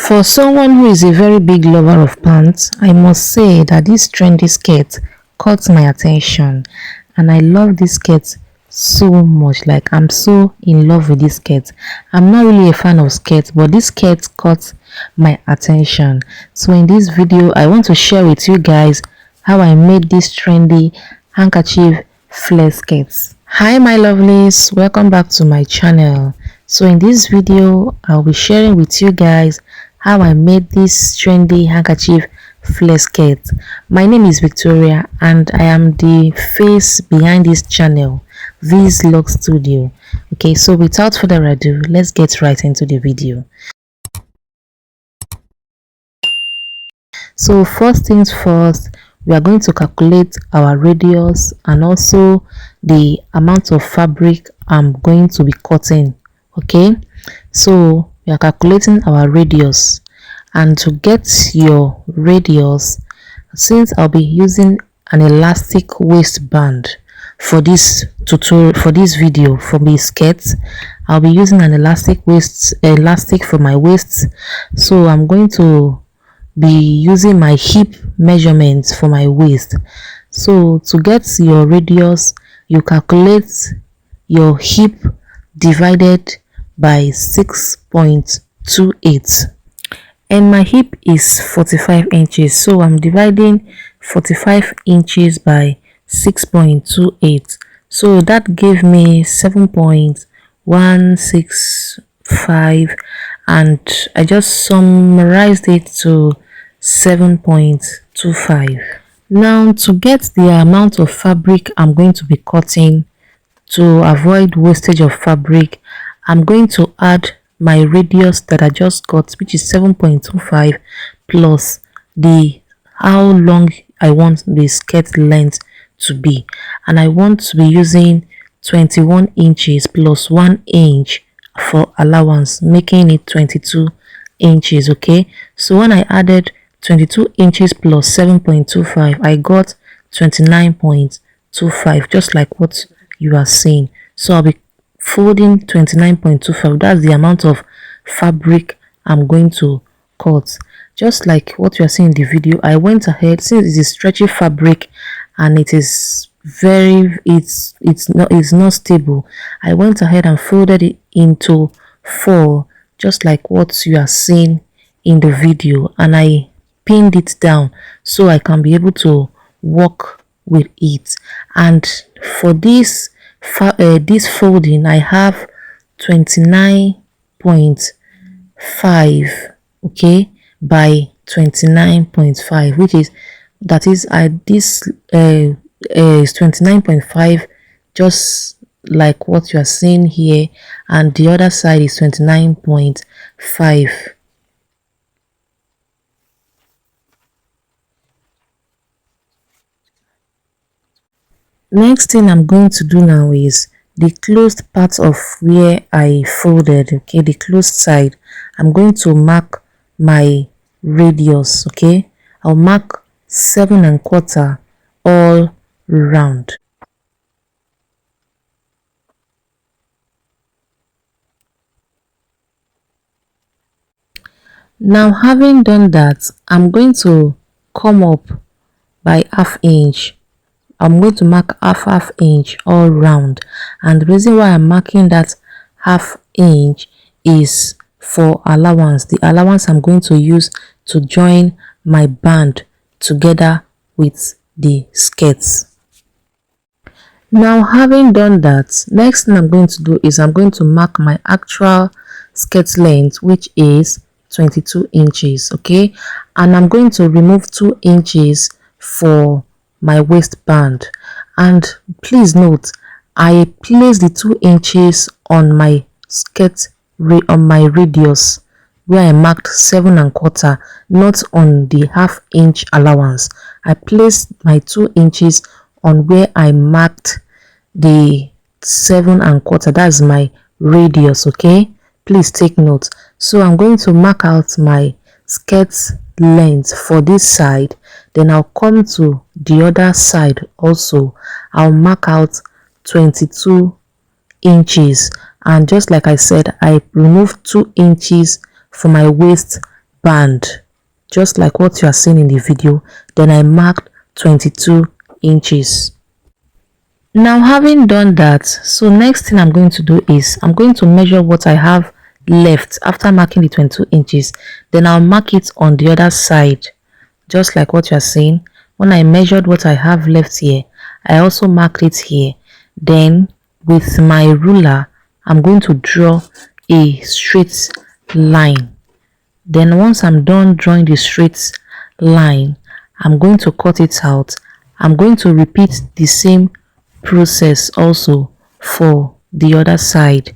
For someone who is a very big lover of pants, I must say that this trendy skirt caught my attention, and I love this skirt so much. Like, I'm so in love with this skirt. I'm not really a fan of skirts, but this skirt caught my attention. So in this video, I want to share with you guys how I made this trendy handkerchief flare skirts. Hi my lovelies, welcome back to my channel. So in this video, I'll be sharing with you guys how I made this trendy handkerchief flare skirt. My name is Victoria and I am the face behind this channel, Vlog Studio. Okay, so without further ado, let's get right into the video. So first things first, we are going to calculate our radius and also the amount of fabric I'm going to be cutting. Okay, so we are calculating our radius, and to get your radius, since I'll be using an elastic waistband for this tutorial, for this video, for my skirts, I'll be using an elastic for my waist. So I'm going to be using my hip measurements for my waist. So to get your radius, you calculate your hip divided by 6.28, and my hip is 45 inches, so I'm dividing 45 inches by 6.28, so that gave me 7.165, and I just summarized it to 7.25. Now to get the amount of fabric I'm going to be cutting, to avoid wastage of fabric, I'm going to add my radius that I just got, which is 7.25, plus the how long I want the skirt length to be, and I want to be using 21 inches plus 1 inch for allowance, making it 22 inches. Okay, so when I added 22 inches plus 7.25, I got 29.25, just like what you are seeing. So I'll be folding 29.25. that's the amount of fabric I'm going to cut. Just like what you are seeing in the video, I went ahead, since it is stretchy fabric and it is it's not stable, I went ahead and folded it into 4, just like what you are seeing in the video, and I pinned it down so I can be able to work with it. And for this folding, I have 29.5, okay, by 29.5, which is, that is, this is 29.5, just like what you are seeing here, and the other side is 29.5. Next thing I'm going to do now is the closed part of where I folded, okay, the closed side. I'm going to mark my radius. Okay, I'll mark 7.25 all round. Now, having done that, I'm going to come up by ½ inch. I'm going to mark half inch all round, and the reason why I'm marking that ½ inch is for allowance, the allowance I'm going to use to join my band together with the skirts. Now, having done that, next thing I'm going to do is I'm going to mark my actual skirt length, which is 22 inches. Okay, and I'm going to remove 2 inches for my waistband. And please note, I place the 2 inches on my skirt, on my radius where I marked 7.25, not on the ½ inch allowance. I placed my 2 inches on where I marked the 7.25, that's my radius. Okay, please take note. So I'm going to mark out my skirt length for this side, then I'll come to the other side also. I'll mark out 22 inches, and just like I said, I removed 2 inches for my waist band, just like what you are seeing in the video. Then I marked 22 inches. Now having done that, so next thing I'm going to do is I'm going to measure what I have left after marking the 22 inches. Then I'll mark it on the other side, just like what you are seeing. When I measured what I have left here, I also marked it here. Then with my ruler, I'm going to draw a straight line. Then once I'm done drawing the straight line, I'm going to cut it out. I'm going to repeat the same process also for the other side.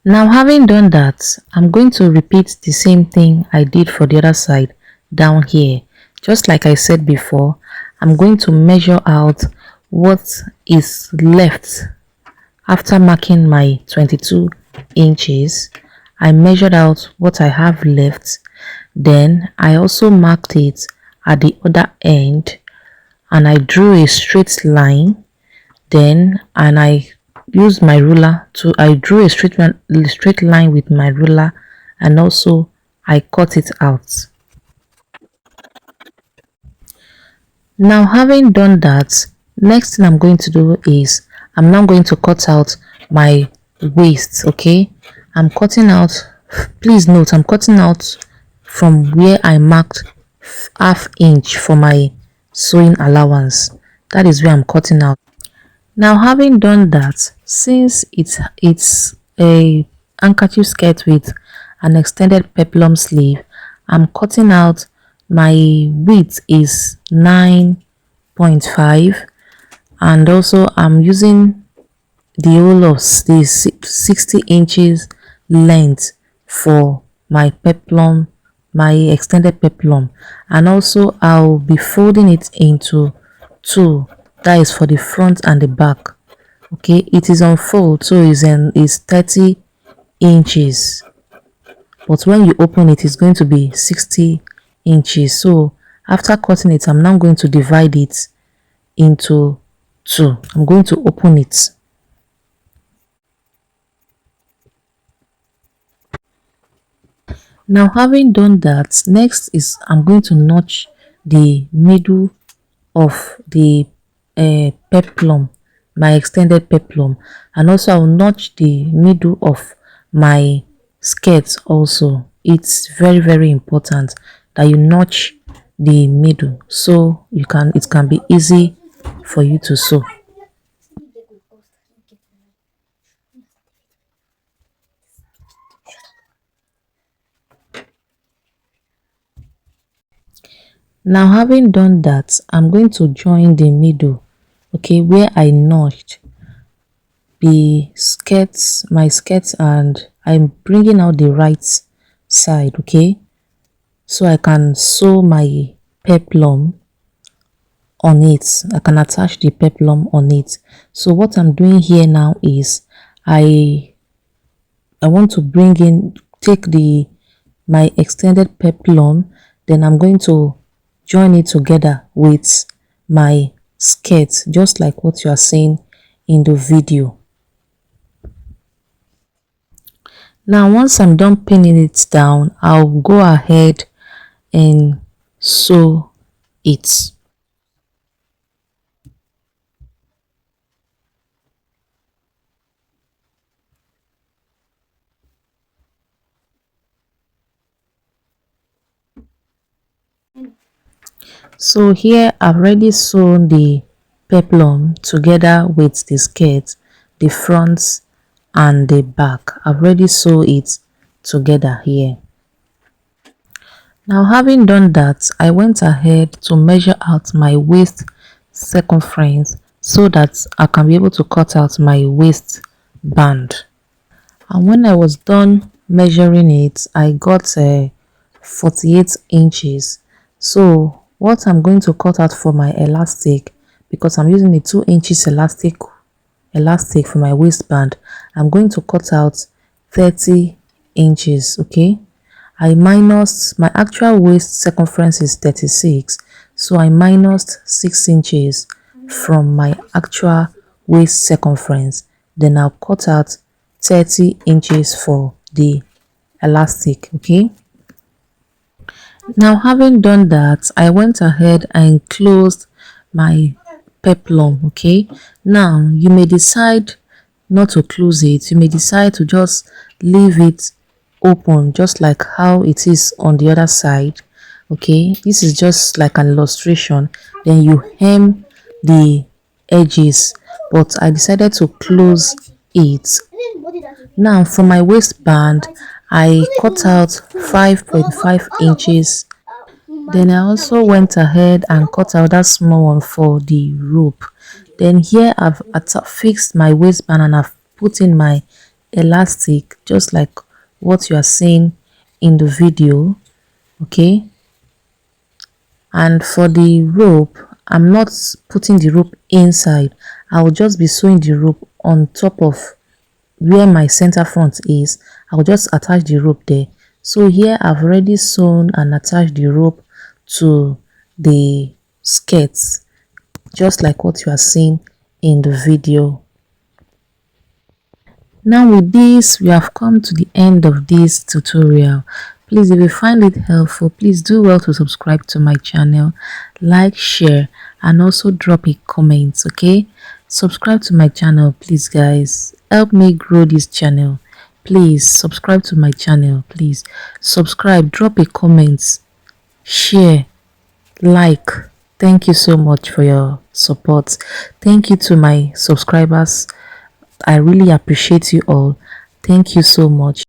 Now having done that, I'm going to repeat the same thing I did for the other side down here. Just like I said before, I'm going to measure out what is left after marking my 22 inches. I measured out what I have left. Then I also marked it at the other end and I drew a straight line. Then and I used my ruler to I drew a straight line with my ruler, and also I cut it out. Now having done that, next thing I'm going to do is I'm now going to cut out my waist. Okay, I'm cutting out, please note, I'm cutting out from where I marked ½ inch for my sewing allowance. That is where I'm cutting out. Now having done that, since it's a handkerchief skirt with an extended peplum sleeve, I'm cutting out, my width is 9.5, and also I'm using the whole of the 60 inches length for my peplum, my extended peplum, and also I'll be folding it into two, that is for the front and the back. Okay, it is on fold, so is 30 inches, but when you open it, it's going to be 60 inches. So after cutting it, I'm now going to divide it into two. I'm going to open it. Now having done that, next is I'm going to notch the middle of the peplum, my extended peplum, and also I'll notch the middle of my skirt also. It's very important that you notch the middle so it can be easy for you to sew. Now having done that, I'm going to join the middle, okay, where I notched the skirts, my skirts, and I'm bringing out the right side, okay, so I can sew my peplum on it. I can attach the peplum on it. So what I'm doing here now is I want to take my extended peplum, then I'm going to join it together with my skirt, just like what you are seeing in the video. Now once I'm done pinning it down, I'll go ahead and sew it. So here I've already sewn the peplum together with the skirt, the front and the back. I've already sewn it together here. Now having done that, I went ahead to measure out my waist circumference so that I can be able to cut out my waist band. And when I was done measuring it, I got 48 inches. So what I'm going to cut out for my elastic, because I'm using a 2 inches elastic for my waistband, I'm going to cut out 30 inches. Okay, I minus my actual waist circumference is 36, so I minus 6 inches from my actual waist circumference. Then I'll cut out 30 inches for the elastic. Okay, now having done that, I went ahead and closed my peplum. Okay, now you may decide not to close it. You may decide to just leave it open, just like how it is on the other side. Okay, this is just like an illustration. Then you hem the edges, but I decided to close it. Now for my waistband, I cut out 5.5 inches. Then I also went ahead and cut out that small one for the rope. Then here I've fixed my waistband and I've put in my elastic, just like what you are seeing in the video. Okay, and for the rope, I'm not putting the rope inside. I will just be sewing the rope on top of where my center front is. I'll just attach the rope there. So here I've already sewn and attached the rope to the skirts, just like what you are seeing in the video. Now with this, we have come to the end of this tutorial. Please, if you find it helpful, please do well to subscribe to my channel, like, share, and also drop a comment. Okay, subscribe to my channel, please guys. Help me grow this channel. Please subscribe to my channel. Please subscribe, drop a comment, share, like. Thank you so much for your support. Thank you to my subscribers. I really appreciate you all. Thank you so much.